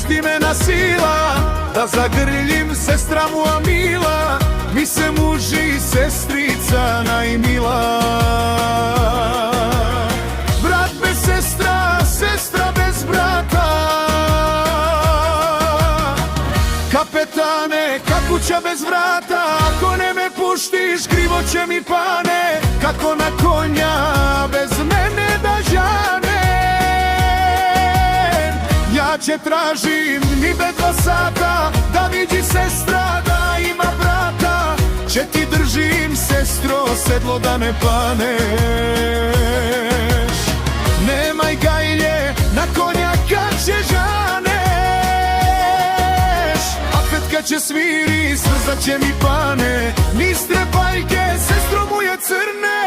pusti me na sila, da zagrljim sestra moja mila, mi se muži sestrica najmila. Brat bez sestra, sestra bez brata, kapetane, ka kuća bez vrata, ako ne me puštiš, krivo će mi pane, kako na konja bez mene da žane. Ja će tražim ni be 2 sata, da vidi sestra da ima brata, će ti držim sestro sedlo da ne paneš. Nemaj gajlje, na konja kad će žaneš, a petka će sviri, srza će mi pane, ni strepajke, sestro moje crne.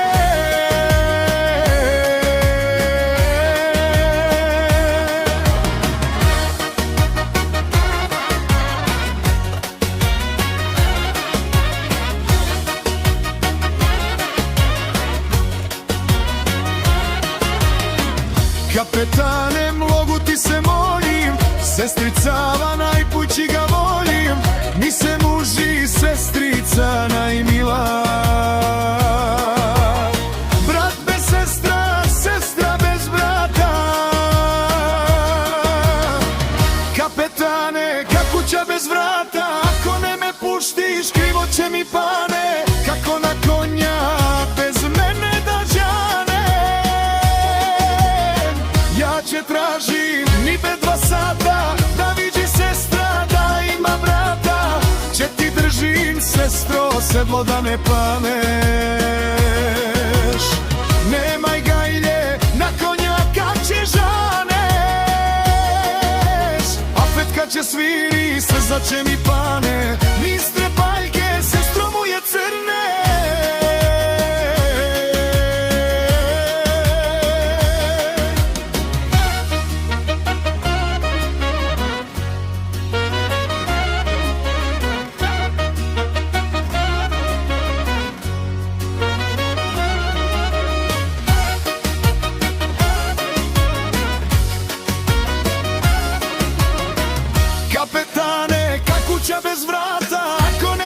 Kapetane, mnogo ti se molim, sestricava najpući ga volim, mi se muži sestrica najmila. Brat bez sestra, sestra bez brata, kapetane, ka kuća bez vrata, ako ne me puštiš, krivo će mi pane, kako na konja bez mene da žane. Ja će tražim ni be 2 sata, da vidi sestra da ima brata, će ti držim sestro sedlo da ne paneš. Nemaj gajlje, na konja kad će žaneš, a petka će sviri, srza će mi pane, ni